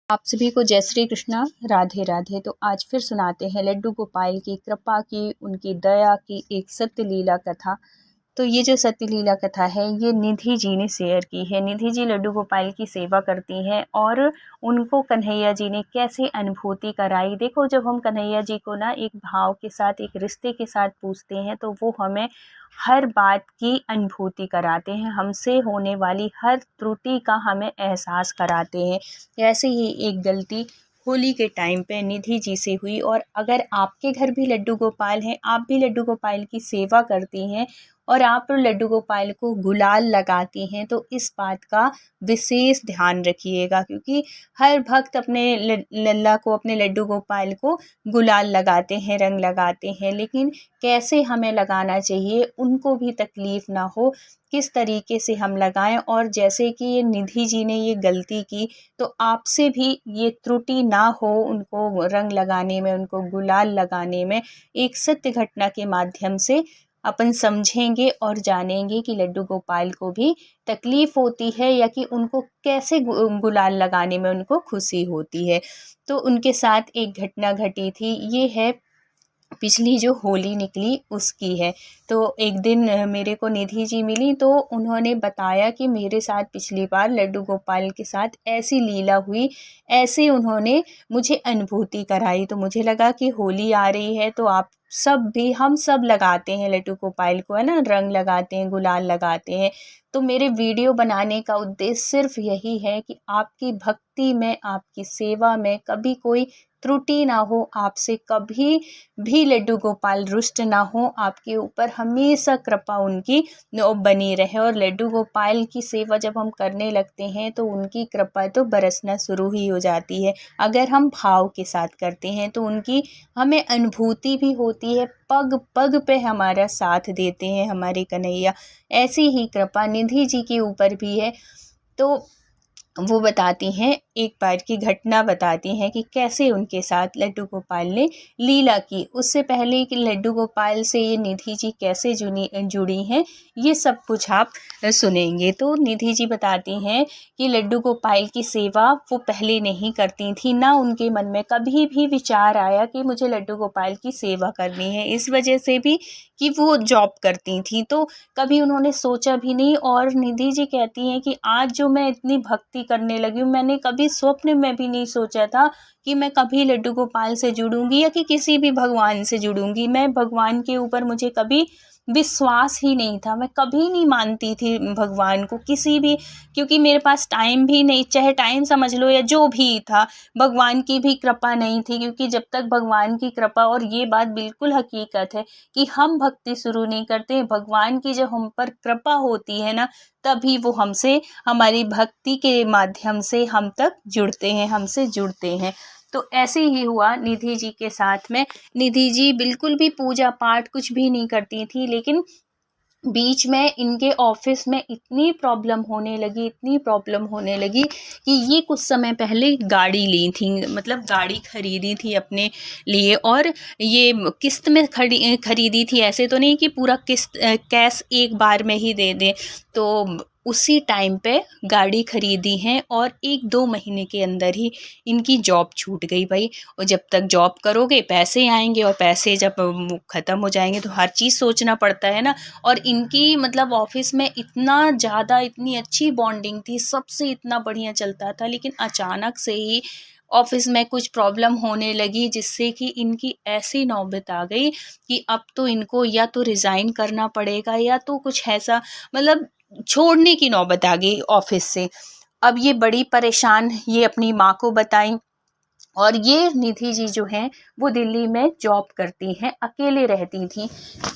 आप सभी को जय श्री कृष्णा, राधे राधे। तो आज फिर सुनाते हैं लड्डू गोपाल की कृपा की, उनकी दया की एक सत्य लीला कथा। तो ये जो सत्य लीला कथा है ये निधि जी ने शेयर की है। निधि जी लड्डू गोपाल की सेवा करती हैं और उनको कन्हैया जी ने कैसे अनुभूति कराई। देखो, जब हम कन्हैया जी को ना एक भाव के साथ, एक रिश्ते के साथ पूछते हैं तो वो हमें हर बात की अनुभूति कराते हैं, हमसे होने वाली हर त्रुटि का हमें एहसास कराते हैं। ऐसे ही एक गलती होली के टाइम पे निधि जी से हुई। और अगर आपके घर भी लड्डू गोपाल हैं, आप भी लड्डू गोपाल की सेवा करती हैं और आप लड्डू गोपाल को गुलाल लगाती हैं, तो इस बात का विशेष ध्यान रखिएगा, क्योंकि हर भक्त अपने लल्ला को, अपने लड्डू गोपाल को गुलाल लगाते हैं, रंग लगाते हैं, लेकिन कैसे हमें लगाना चाहिए, उनको भी तकलीफ़ ना हो, किस तरीके से हम लगाएं। और जैसे कि ये निधि जी ने ये गलती की, तो आपसे भी ये त्रुटि ना हो उनको रंग लगाने में, उनको गुलाल लगाने में। एक सत्य घटना के माध्यम से अपन समझेंगे और जानेंगे कि लड्डू गोपाल को भी तकलीफ़ होती है या कि उनको कैसे गुलाल लगाने में उनको खुशी होती है। तो उनके साथ एक घटना घटी थी, ये है पिछली जो होली निकली उसकी है। तो एक दिन मेरे को निधि जी मिली, तो उन्होंने बताया कि मेरे साथ पिछली बार लड्डू गोपाल के साथ ऐसी लीला हुई, ऐसे उन्होंने मुझे अनुभूति कराई। तो मुझे लगा कि होली आ रही है तो आप सब भी, हम सब लगाते हैं लड्डू गोपाल को, है ना, रंग लगाते हैं, गुलाल लगाते हैं। तो मेरे वीडियो बनाने का उद्देश्य सिर्फ यही है कि आपकी भक्ति में, आपकी सेवा में कभी कोई त्रुटि ना हो, आपसे कभी भी लड्डू गोपाल रुष्ट ना हो, आपके ऊपर हमेशा कृपा उनकी बनी रहे। और लड्डू गोपाल की सेवा जब हम करने लगते हैं तो उनकी कृपा तो बरसना शुरू ही हो जाती है। अगर हम भाव के साथ करते हैं तो उनकी हमें अनुभूति भी होती है, पग पग पे हमारा साथ देते हैं हमारे कन्हैया। ऐसी ही कृपा निधि जी के ऊपर भी है। तो वो बताती हैं, एक बार की घटना बताती हैं कि कैसे उनके साथ लड्डू गोपाल ने लीला की। उससे पहले कि लड्डू गोपाल से ये निधि जी कैसे जुड़ी हैं, ये सब कुछ आप सुनेंगे। तो निधि जी बताती हैं कि लड्डू गोपाल की सेवा वो पहले नहीं करती थी, ना उनके मन में कभी भी विचार आया कि मुझे लड्डू गोपाल की सेवा करनी है। इस वजह से भी कि वो जॉब करती थी, तो कभी उन्होंने सोचा भी नहीं। और निधि जी कहती हैं कि आज जो मैं इतनी भक्ति करने लगी हूँ, मैंने कभी स्वप्न में भी नहीं सोचा था कि मैं कभी लड्डू गोपाल से जुड़ूंगी या कि किसी भी भगवान से जुड़ूंगी। मैं भगवान के ऊपर, मुझे कभी विश्वास ही नहीं था, मैं कभी नहीं मानती थी भगवान को किसी भी, क्योंकि मेरे पास टाइम भी नहीं, चाहे टाइम समझ लो या जो भी था, भगवान की भी कृपा नहीं थी। क्योंकि जब तक भगवान की कृपा, और ये बात बिल्कुल हकीकत है कि हम भक्ति शुरू नहीं करते, भगवान की जब हम पर कृपा होती है ना, तभी वो हमसे, हमारी भक्ति के माध्यम से हम तक जुड़ते हैं, हमसे जुड़ते हैं। तो ऐसे ही हुआ निधि जी के साथ में। निधि जी बिल्कुल भी पूजा पाठ कुछ भी नहीं करती थी, लेकिन बीच में इनके ऑफिस में इतनी प्रॉब्लम होने लगी, इतनी प्रॉब्लम होने लगी कि ये कुछ समय पहले गाड़ी ली थी, मतलब गाड़ी खरीदी थी अपने लिए। और ये किस्त में खरीदी थी, ऐसे तो नहीं कि पूरा किस्त कैश एक बार में ही दे दे। तो उसी टाइम पे गाड़ी खरीदी हैं और 1-2 महीने के अंदर ही इनकी जॉब छूट गई भाई। और जब तक जॉब करोगे पैसे आएंगे, और पैसे जब ख़त्म हो जाएंगे तो हर चीज़ सोचना पड़ता है ना। और इनकी मतलब ऑफिस में इतना ज़्यादा, इतनी अच्छी बॉन्डिंग थी, सबसे इतना बढ़िया चलता था, लेकिन अचानक से ही ऑफिस में कुछ प्रॉब्लम होने लगी, जिससे कि इनकी ऐसी नौबत आ गई कि अब तो इनको या तो रिज़ाइन करना पड़ेगा या तो कुछ ऐसा, मतलब छोड़ने की नौबत आ गई ऑफिस से। अब ये बड़ी परेशान, ये अपनी माँ को बताई। और ये निधि जी जो हैं वो दिल्ली में जॉब करती हैं, अकेले रहती थी,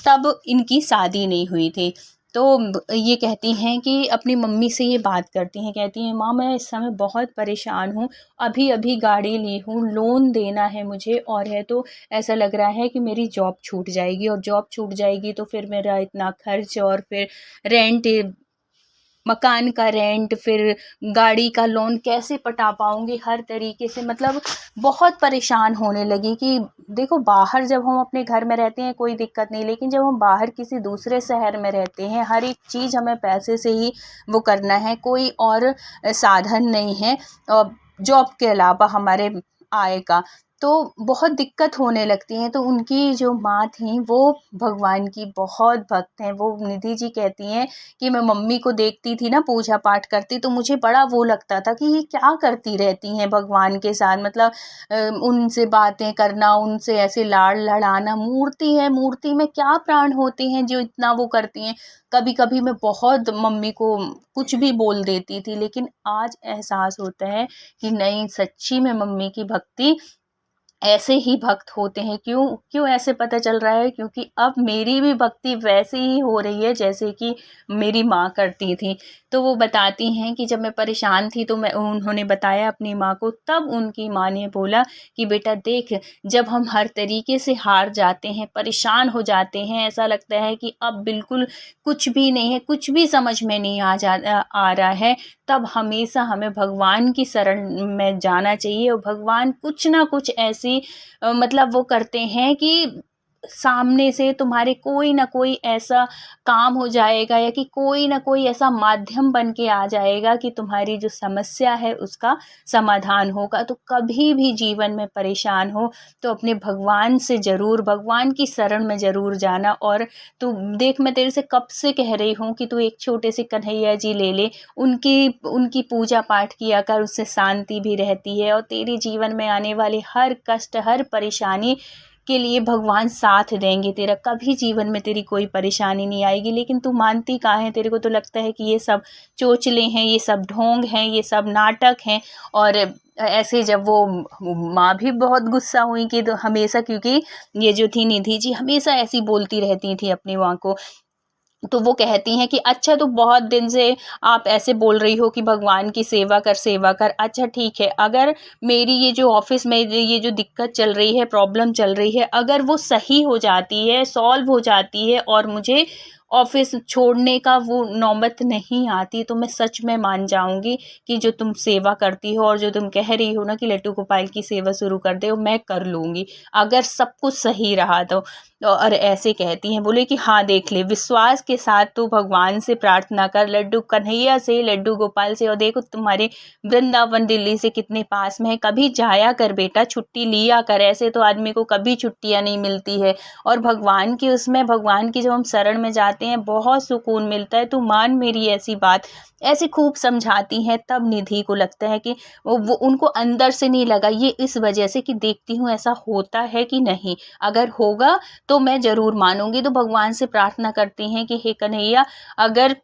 तब इनकी शादी नहीं हुई थी। तो ये कहती हैं कि अपनी मम्मी से ये बात करती हैं, कहती हैं माँ मैं इस समय बहुत परेशान हूँ, अभी अभी गाड़ी ली हूँ, लोन देना है मुझे, और है तो ऐसा लग रहा है कि मेरी जॉब छूट जाएगी, और जॉब छूट जाएगी तो फिर मेरा इतना खर्च, और फिर रेंट, मकान का रेंट, फिर गाड़ी का लोन कैसे पटा पाऊंगी, हर तरीके से मतलब बहुत परेशान होने लगी। कि देखो, बाहर जब हम अपने घर में रहते हैं कोई दिक्कत नहीं, लेकिन जब हम बाहर किसी दूसरे शहर में रहते हैं, हर एक चीज़ हमें पैसे से ही वो करना है, कोई और साधन नहीं है। और जॉब के अलावा हमारे आय का, तो बहुत दिक्कत होने लगती है। तो उनकी जो माँ थी वो भगवान की बहुत भक्त हैं। वो निधि जी कहती हैं कि मैं मम्मी को देखती थी ना पूजा पाठ करती, तो मुझे बड़ा वो लगता था कि ये क्या करती रहती हैं भगवान के साथ, मतलब उनसे बातें करना, उनसे ऐसे लाड़ लड़ाना। मूर्ति है, मूर्ति में क्या प्राण होते हैं जो इतना वो करती हैं। कभी कभी मैं बहुत मम्मी को कुछ भी बोल देती थी, लेकिन आज एहसास होता है कि नहीं, सच्ची में मम्मी की भक्ति ऐसे ही भक्त होते हैं। क्यों क्यों ऐसे पता चल रहा है? क्योंकि अब मेरी भी भक्ति वैसे ही हो रही है जैसे कि मेरी माँ करती थी। तो वो बताती हैं कि जब मैं परेशान थी तो मैं उन्होंने बताया अपनी माँ को, तब उनकी माँ ने बोला कि बेटा देख, जब हम हर तरीके से हार जाते हैं, परेशान हो जाते हैं, ऐसा लगता है कि अब बिल्कुल कुछ भी नहीं है, कुछ भी समझ में नहीं आ रहा है, तब हमेशा हमें भगवान की शरण में जाना चाहिए। और भगवान कुछ ना कुछ ऐसी मतलब वो करते हैं कि सामने से तुम्हारे कोई ना कोई ऐसा काम हो जाएगा, या कि कोई ना कोई ऐसा माध्यम बन के आ जाएगा कि तुम्हारी जो समस्या है उसका समाधान होगा। तो कभी भी जीवन में परेशान हो तो अपने भगवान से ज़रूर, भगवान की शरण में ज़रूर जाना। और तू देख, मैं तेरे से कब से कह रही हूँ कि तू एक छोटे से कन्हैया जी ले ले, उनकी उनकी पूजा पाठ किया कर, उससे शांति भी रहती है। और तेरे जीवन में आने वाले हर कष्ट, हर परेशानी के लिए भगवान साथ देंगे तेरा, कभी जीवन में तेरी कोई परेशानी नहीं आएगी। लेकिन तू मानती कहाँ है? तेरे को तो लगता है कि ये सब चोचले हैं, ये सब ढोंग हैं, ये सब नाटक हैं। और ऐसे जब वो माँ भी बहुत गुस्सा हुई कि तो हमेशा, क्योंकि ये जो थी निधि जी हमेशा ऐसी बोलती रहती थी अपनी माँ को, तो वो कहती हैं कि अच्छा, तो बहुत दिन से आप ऐसे बोल रही हो कि भगवान की सेवा कर, सेवा कर। अच्छा ठीक है, अगर मेरी ये जो ऑफिस में ये जो दिक्कत चल रही है, प्रॉब्लम चल रही है, अगर वो सही हो जाती है, सॉल्व हो जाती है और मुझे ऑफिस छोड़ने का वो नौबत नहीं आती, तो मैं सच में मान जाऊंगी कि जो तुम सेवा करती हो और जो तुम कह रही हो ना कि लड्डू गोपाल की सेवा शुरू कर दे, मैं कर लूँगी अगर सब कुछ सही रहा तो। और ऐसे कहती हैं, बोले कि हाँ देख ले, विश्वास के साथ तू भगवान से प्रार्थना कर, लड्डू कन्हैया से, लड्डू गोपाल से। और देखो तुम्हारे वृंदावन दिल्ली से कितने पास में है, कभी जाया कर बेटा, छुट्टी लिया कर। ऐसे तो आदमी को कभी छुट्टियां नहीं मिलती है। और भगवान की उसमें, भगवान की जब हम शरण में जाते हैं बहुत सुकून मिलता है। तू मान मेरी ऐसी बात। ऐसे खूब समझाती हैं। तब निधि को लगता है कि वो उनको अंदर से नहीं लगा, ये इस वजह से कि देखती हूँ ऐसा होता है कि नहीं, अगर होगा तो मैं ज़रूर मानूंगी। तो भगवान से प्रार्थना करती हैं कि हे कन्हैया, अगर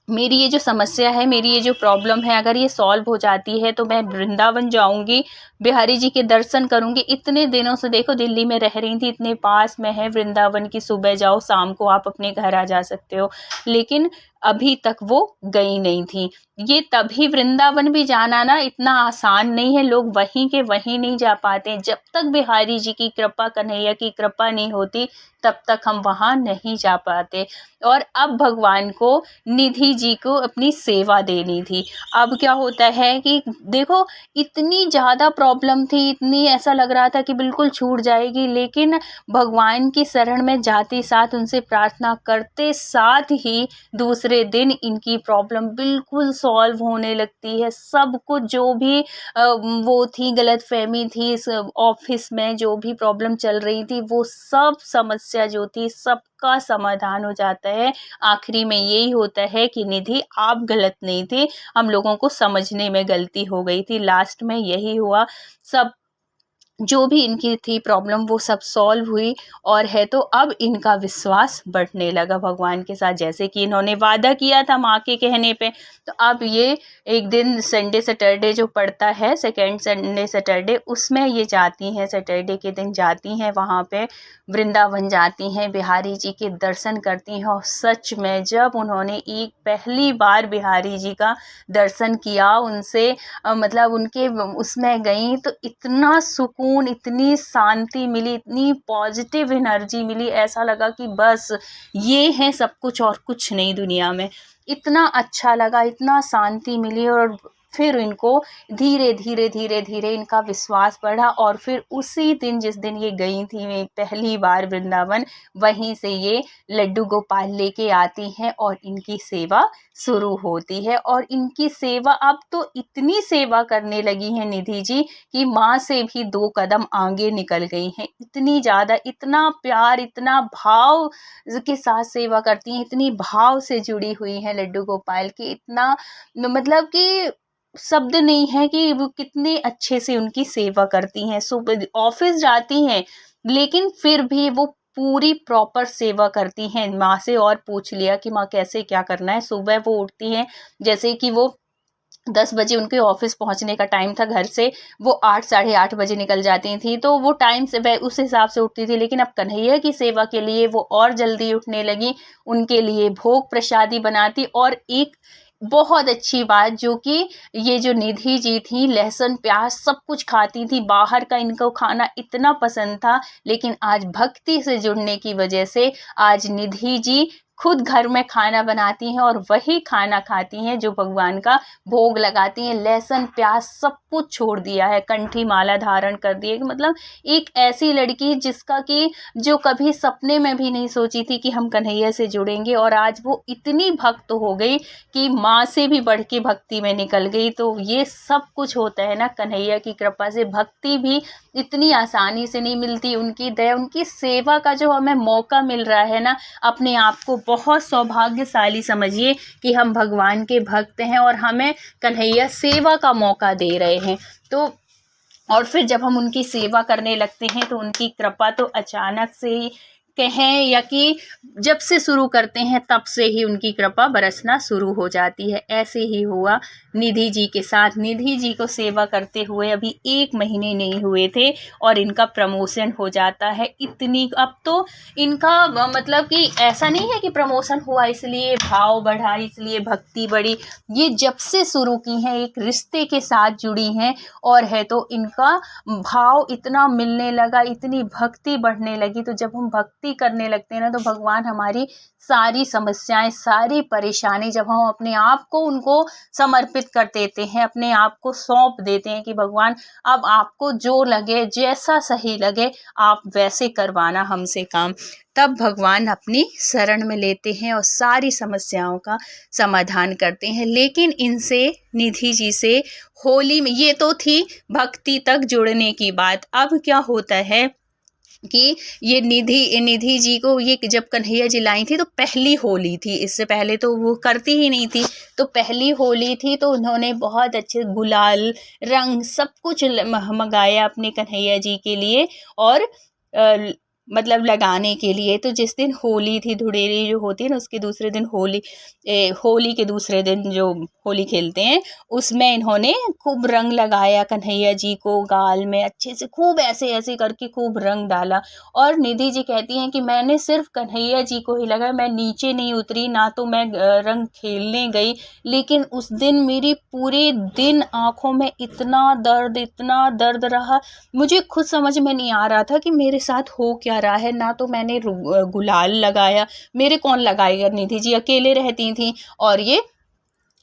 मेरी ये जो समस्या है, मेरी ये जो प्रॉब्लम है, अगर ये सॉल्व हो जाती है तो मैं वृंदावन जाऊंगी, बिहारी जी के दर्शन करूंगी। इतने दिनों से देखो दिल्ली में रह रही थी, इतने पास में है वृंदावन की, सुबह जाओ शाम को आप अपने घर आ जा सकते हो, लेकिन अभी तक वो गई नहीं थी। ये तभी, वृंदावन भी जाना ना इतना आसान नहीं है, लोग वहीं के वहीं नहीं जा पाते। जब तक बिहारी जी की कृपा, कन्हैया की कृपा नहीं होती, तब तक हम वहाँ नहीं जा पाते। और अब भगवान को, निधि जी को अपनी सेवा देनी थी। अब क्या होता है कि देखो, इतनी ज़्यादा प्रॉब्लम थी, इतनी ऐसा लग रहा था कि बिल्कुल छूट जाएगी, लेकिन भगवान की शरण में जाते साथ, उनसे प्रार्थना करते साथ ही दूसरे दिन इनकी प्रॉब्लम बिल्कुल सॉल्व होने लगती है। सब कुछ जो भी वो थी, गलतफहमी थी, इस ऑफिस में जो भी प्रॉब्लम चल रही थी, वो सब समस्या जो थी सबका समाधान हो जाता है। आखिरी में यही होता है कि निधि आप गलत नहीं थे, हम लोगों को समझने में गलती हो गई थी। लास्ट में यही हुआ, सब जो भी इनकी थी प्रॉब्लम वो सब सॉल्व हुई। और है तो अब इनका विश्वास बढ़ने लगा भगवान के साथ, जैसे कि इन्होंने वादा किया था माँ के कहने पे। तो अब ये एक दिन संडे सैटरडे जो पड़ता है, सेकेंड संडे सैटरडे, उसमें ये जाती हैं, सैटरडे के दिन जाती हैं वहाँ पे, वृंदावन जाती हैं, बिहारी जी के दर्शन करती हैं। और सच में जब उन्होंने एक पहली बार बिहारी जी का दर्शन किया, उनसे मतलब उनके उसमें गई, तो इतना सुकून, इतनी शांति मिली, इतनी पॉजिटिव एनर्जी मिली, ऐसा लगा कि बस ये है सब कुछ और कुछ नहीं दुनिया में। इतना अच्छा लगा, इतना शांति मिली। और फिर इनको धीरे धीरे धीरे धीरे इनका विश्वास बढ़ा और फिर उसी दिन जिस दिन ये गई थी पहली बार वृंदावन, वहीं से ये लड्डू गोपाल लेके आती हैं और इनकी सेवा शुरू होती है। और इनकी सेवा अब तो इतनी सेवा करने लगी हैं निधि जी कि माँ से भी 2 कदम आगे निकल गई हैं। इतनी ज़्यादा, इतना प्यार, इतना भाव के साथ सेवा करती हैं, इतनी भाव से जुड़ी हुई हैं लड्डू गोपाल की, इतना मतलब कि शब्द नहीं है कि वो कितने अच्छे से उनकी सेवा करती हैं। सुबह ऑफिस जाती हैं लेकिन फिर भी वो पूरी प्रॉपर सेवा करती हैं माँ से। और पूछ लिया कि माँ कैसे क्या करना है। सुबह वो उठती हैं, जैसे कि वो 10 बजे उनके ऑफिस पहुंचने का टाइम था घर से, वो 8 साढ़े 8 बजे निकल जाती थी, तो वो टाइम से वह उस हिसाब से उठती थी। लेकिन अब कन्हैया की सेवा के लिए वो और जल्दी उठने लगी, उनके लिए भोग प्रसादी बनाती। और एक बहुत अच्छी बात, जो कि ये जो निधि जी थी लहसुन प्याज सब कुछ खाती थी, बाहर का इनको खाना इतना पसंद था, लेकिन आज भक्ति से जुड़ने की वजह से आज निधि जी खुद घर में खाना बनाती हैं और वही खाना खाती हैं जो भगवान का भोग लगाती हैं। लहसुन प्याज सब कुछ छोड़ दिया है, कंठी माला धारण कर दी है। मतलब एक ऐसी लड़की जिसका कि जो कभी सपने में भी नहीं सोची थी कि हम कन्हैया से जुड़ेंगे, और आज वो इतनी भक्त हो गई कि माँ से भी बढ़ के भक्ति में निकल गई। तो ये सब कुछ होता है ना कन्हैया की कृपा से। भक्ति भी इतनी आसानी से नहीं मिलती, उनकी दया, उनकी सेवा का जो हमें मौका मिल रहा है ना, अपने आप को बहुत सौभाग्यशाली समझिए कि हम भगवान के भक्त हैं और हमें कन्हैया सेवा का मौका दे रहे हैं। तो और फिर जब हम उनकी सेवा करने लगते हैं तो उनकी कृपा तो अचानक से ही कहें या कि जब से शुरू करते हैं तब से ही उनकी कृपा बरसना शुरू हो जाती है। ऐसे ही हुआ निधि जी के साथ। निधि जी को सेवा करते हुए अभी 1 महीने नहीं हुए थे और इनका प्रमोशन हो जाता है। इतनी अब तो इनका मतलब कि ऐसा नहीं है कि प्रमोशन हुआ इसलिए भाव बढ़ा, इसलिए भक्ति बढ़ी। ये जब से शुरू की हैं एक रिश्ते के साथ जुड़ी हैं और है तो इनका भाव इतना मिलने लगा, इतनी भक्ति बढ़ने लगी। तो जब हम भक्ति करने लगते हैं ना तो भगवान हमारी सारी समस्याएं, सारी परेशानी, जब हम अपने आप को उनको समर्पित कर देते हैं, अपने आप को सौंप देते हैं कि भगवान अब आपको जो लगे, जैसा सही लगे आप वैसे करवाना हमसे काम, तब भगवान अपनी शरण में लेते हैं और सारी समस्याओं का समाधान करते हैं। लेकिन इनसे, निधि जी से होली में, ये तो थी भक्ति तक जुड़ने की बात। अब क्या होता है कि ये निधि जी को ये जब कन्हैया जी लाई थी तो पहली होली थी, इससे पहले तो वो करती ही नहीं थी। तो पहली होली थी तो उन्होंने बहुत अच्छे गुलाल, रंग सब कुछ मंगाया अपने कन्हैया जी के लिए और मतलब लगाने के लिए। तो जिस दिन होली थी, धुड़ेरी जो होती है ना, उसके दूसरे दिन होली के दूसरे दिन जो होली खेलते हैं उसमें इन्होंने खूब रंग लगाया कन्हैया जी को, गाल में अच्छे से खूब ऐसे ऐसे करके खूब रंग डाला। और निधि जी कहती हैं कि मैंने सिर्फ कन्हैया जी को ही लगाया, मैं नीचे नहीं उतरी, ना तो मैं रंग खेलने गई। लेकिन उस दिन मेरी पूरे दिन आँखों में इतना दर्द रहा, मुझे खुद समझ में नहीं आ रहा था कि मेरे साथ हो क्या रहा है। ना तो मैंने गुलाल लगाया, मेरे कौन लगाएगा, निधि जी अकेले रहती थी और ये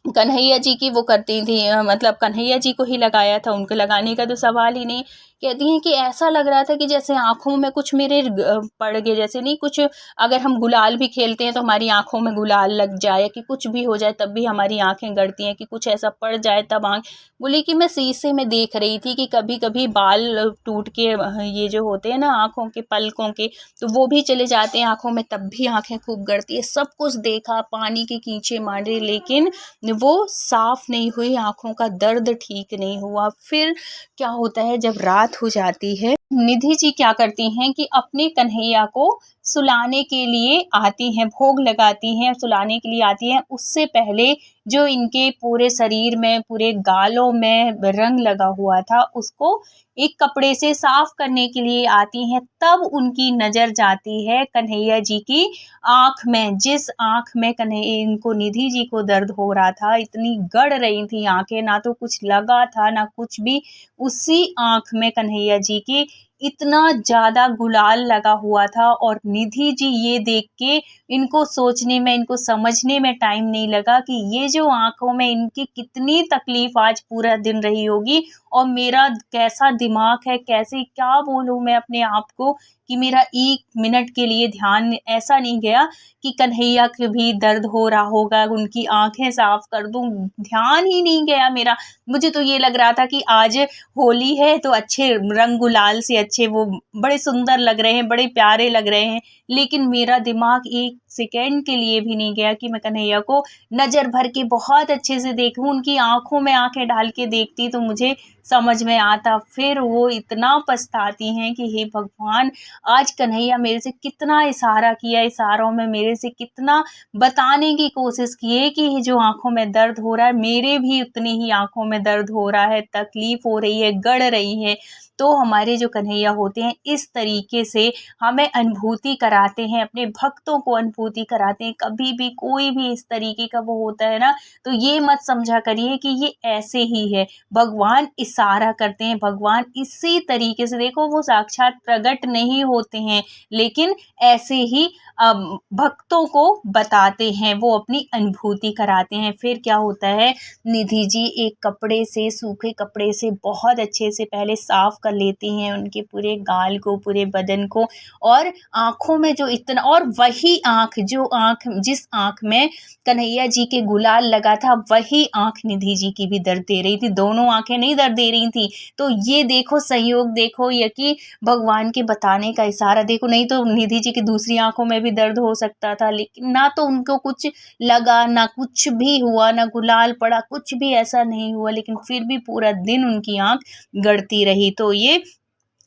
कन्हैया जी की वो करती थी, मतलब कन्हैया जी को ही लगाया था, उनको लगाने का तो सवाल ही नहीं। कहती हैं कि ऐसा लग रहा था कि जैसे आँखों में कुछ मेरे पड़ गए, जैसे नहीं कुछ, अगर हम गुलाल भी खेलते हैं तो हमारी आँखों में गुलाल लग जाए कि कुछ भी हो जाए तब भी हमारी आँखें गड़ती हैं, कि कुछ ऐसा पड़ जाए तब आँख। बोली कि मैं शीशे में देख रही थी कि कभी कभी बाल टूट के ये जो होते हैं ना आँखों के पलकों के, तो वो भी चले जाते हैं आँखों में, तब भी आँखें खूब गड़ती है। सब कुछ देखा, पानी के कींचे मारे, लेकिन वो साफ नहीं हुई, आँखों का दर्द ठीक नहीं हुआ। फिर क्या होता है, जब रात हो जाती है, निधि जी क्या करती हैं कि अपने कन्हैया को सुलाने के लिए आती हैं, भोग लगाती हैं, सुलाने के लिए आती हैं। उससे पहले जो इनके पूरे शरीर में, पूरे गालों में रंग लगा हुआ था, उसको एक कपड़े से साफ करने के लिए आती हैं। तब उनकी नज़र जाती है कन्हैया जी की आँख में, जिस आँख में कन्हैया, इनको निधि जी को दर्द हो रहा था, इतनी गड़ रही थी आँखें, ना तो कुछ लगा था ना कुछ भी, उसी आँख में कन्हैया जी की इतना ज़्यादा गुलाल लगा हुआ था। और निधि जी ये देख के इनको सोचने में, इनको समझने में टाइम नहीं लगा कि ये जो आँखों में इनकी कितनी तकलीफ़ आज पूरा दिन रही होगी, और मेरा कैसा दिमाग है, कैसे क्या बोलूँ मैं अपने आप को कि मेरा 1 मिनट के लिए ध्यान ऐसा नहीं गया कि कन्हैया को भी दर्द हो रहा होगा, उनकी आँखें साफ़ कर दूँ, ध्यान ही नहीं गया मेरा। मुझे तो ये लग रहा था कि आज होली है तो अच्छे रंग गुलाल से अच्छे वो बड़े सुंदर लग रहे हैं, बड़े प्यारे लग रहे हैं, लेकिन मेरा दिमाग 1 सेकंड के लिए भी नहीं गया कि मैं कन्हैया को नज़र भर के बहुत अच्छे से देखूँ, उनकी आँखों में आँखें डाल के देखती तो मुझे समझ में आता। फिर वो इतना पछताती हैं कि हे भगवान! आज कन्हैया मेरे से कितना इशारा किया, इशारों में मेरे से कितना बताने की कोशिश की है कि ये जो आँखों में दर्द हो रहा है, मेरे भी उतनी ही आँखों में दर्द हो रहा है, तकलीफ़ हो रही है, गड़ रही है। तो हमारे जो कन्हैया होते हैं इस तरीके से हमें अनुभूति कराते हैं, अपने भक्तों को अनुभूति कराते हैं। कभी भी कोई भी इस तरीके का वो होता है ना, तो ये मत समझा करिए कि ये ऐसे ही है। भगवान इशारा करते हैं, भगवान इसी तरीके से, देखो वो साक्षात प्रकट नहीं होते हैं, लेकिन ऐसे ही भक्तों को बताते हैं, वो अपनी अनुभूति कराते हैं। फिर क्या होता है, निधि जी एक कपड़े से, सूखे कपड़े से बहुत अच्छे से पहले साफ कर लेती हैं उनके पूरे गाल को, पूरे बदन को, और आँखों में जो इतना, और वही आँख, जो आँख, जिस आँख में कन्हैया जी के गुलाल लगा था, वही आँख निधि जी की भी दर्द दे रही थी, दोनों आँखें नहीं दर्द दे रही थी। तो ये देखो संयोग, देखो ये कि भगवान के बताने का इशारा देखो, नहीं तो निधि जी की दूसरी आँखों में भी दर्द हो सकता था, लेकिन ना तो उनको कुछ लगा, ना कुछ भी हुआ, ना गुलाल पड़ा, कुछ भी ऐसा नहीं हुआ, लेकिन फिर भी पूरा दिन उनकी आँख गड़ती रही। तो ये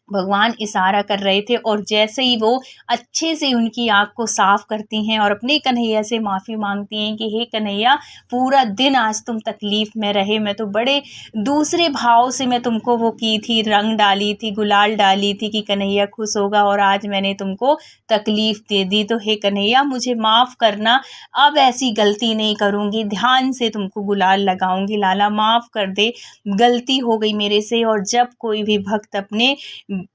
भगवान इशारा कर रहे थे, और जैसे ही वो अच्छे से उनकी आँख को साफ करती हैं और अपने कन्हैया से माफ़ी मांगती हैं कि हे कन्हैया, पूरा दिन आज तुम तकलीफ़ में रहे, मैं तो बड़े दूसरे भाव से मैं तुमको वो की थी, रंग डाली थी, गुलाल डाली थी कि कन्हैया खुश होगा, और आज मैंने तुमको तकलीफ़ दे दी, तो हे कन्हैया मुझे माफ़ करना, अब ऐसी गलती नहीं करूँगी, ध्यान से तुमको गुलाल लगाऊंगी, लाला माफ़ कर दे, गलती हो गई मेरे से। और जब कोई भी भक्त अपने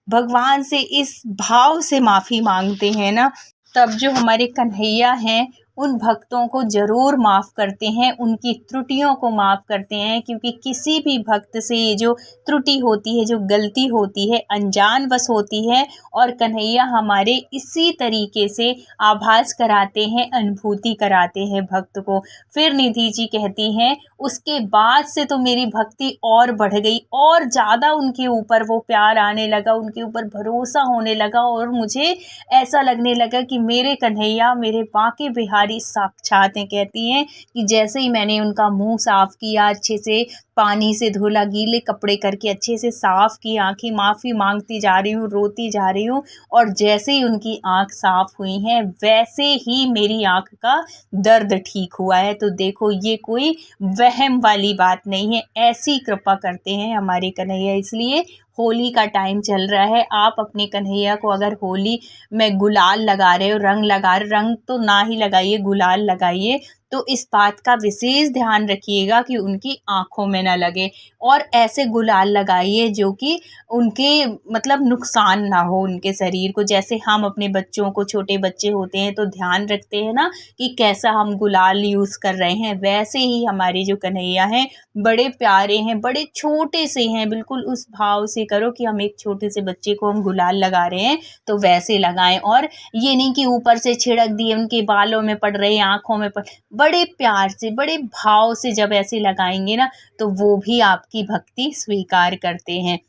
भगवान से इस भाव से माफ़ी मांगते हैं ना, तब जो हमारे कन्हैया हैं उन भक्तों को ज़रूर माफ़ करते हैं, उनकी त्रुटियों को माफ़ करते हैं, क्योंकि किसी भी भक्त से ये जो त्रुटि होती है, जो गलती होती है, अनजानवश होती है, और कन्हैया हमारे इसी तरीके से आभास कराते हैं, अनुभूति कराते हैं भक्त को। फिर निधि जी कहती हैं, उसके बाद से तो मेरी भक्ति और बढ़ गई, और ज़्यादा उनके ऊपर वो प्यार आने लगा, उनके ऊपर भरोसा होने लगा, और मुझे ऐसा लगने लगा कि मेरे कन्हैया, मेरे बांके बिहारी साक्षात हैं। कहती हैं कि जैसे ही मैंने उनका मुंह साफ किया, अच्छे से पानी से धुला, गीले कपड़े करके अच्छे से साफ की, आंखें, माफ़ी मांगती जा रही हूँ, रोती जा रही हूँ, और जैसे ही उनकी आंख साफ हुई हैं, वैसे ही मेरी आंख का दर्द ठीक हुआ है। तो देखो ये कोई वहम वाली बात नहीं है, ऐसी कृपा करते हैं हमारे कन्हैया। इसलिए होली का टाइम चल रहा है, आप अपने कन्हैया को अगर होली में गुलाल लगा रहे हो, रंग लगा रहे, रंग तो ना ही लगाइए, गुलाल लगाइए, तो इस बात का विशेष ध्यान रखिएगा कि उनकी आँखों में ना लगे, और ऐसे गुलाल लगाइए जो कि उनके मतलब नुकसान ना हो उनके शरीर को। जैसे हम अपने बच्चों को, छोटे बच्चे होते हैं तो ध्यान रखते हैं ना कि कैसा हम गुलाल यूज़ कर रहे हैं, वैसे ही हमारे जो कन्हैया हैं बड़े प्यारे हैं, बड़े छोटे से हैं, बिल्कुल उस भाव से करो कि हम एक छोटे से बच्चे को हम गुलाल लगा रहे हैं, तो वैसे लगाएं। और ये नहीं कि ऊपर से छिड़क दिए, उनके बालों में पड़ रहे, आँखों में पड़, बड़े प्यार से, बड़े भाव से जब ऐसे लगाएंगे ना, तो वो भी आपकी भक्ति स्वीकार करते हैं।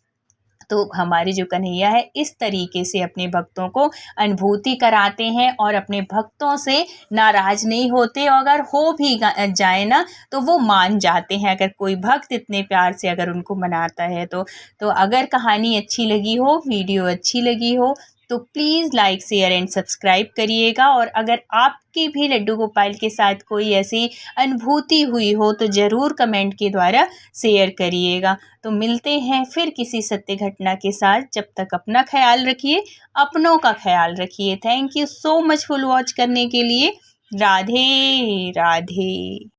तो हमारे जो कन्हैया है इस तरीके से अपने भक्तों को अनुभूति कराते हैं, और अपने भक्तों से नाराज़ नहीं होते, और अगर हो भी जाए ना तो वो मान जाते हैं, अगर कोई भक्त इतने प्यार से अगर उनको मनाता है तो अगर कहानी अच्छी लगी हो, वीडियो अच्छी लगी हो, तो please like, share and subscribe करिएगा। और अगर आपकी भी लड्डू गोपाल के साथ कोई ऐसी अनुभूति हुई हो तो ज़रूर कमेंट के द्वारा शेयर करिएगा। तो मिलते हैं फिर किसी सत्य घटना के साथ, जब तक अपना ख्याल रखिए, अपनों का ख्याल रखिए। Thank you so much full watch करने के लिए। राधे राधे।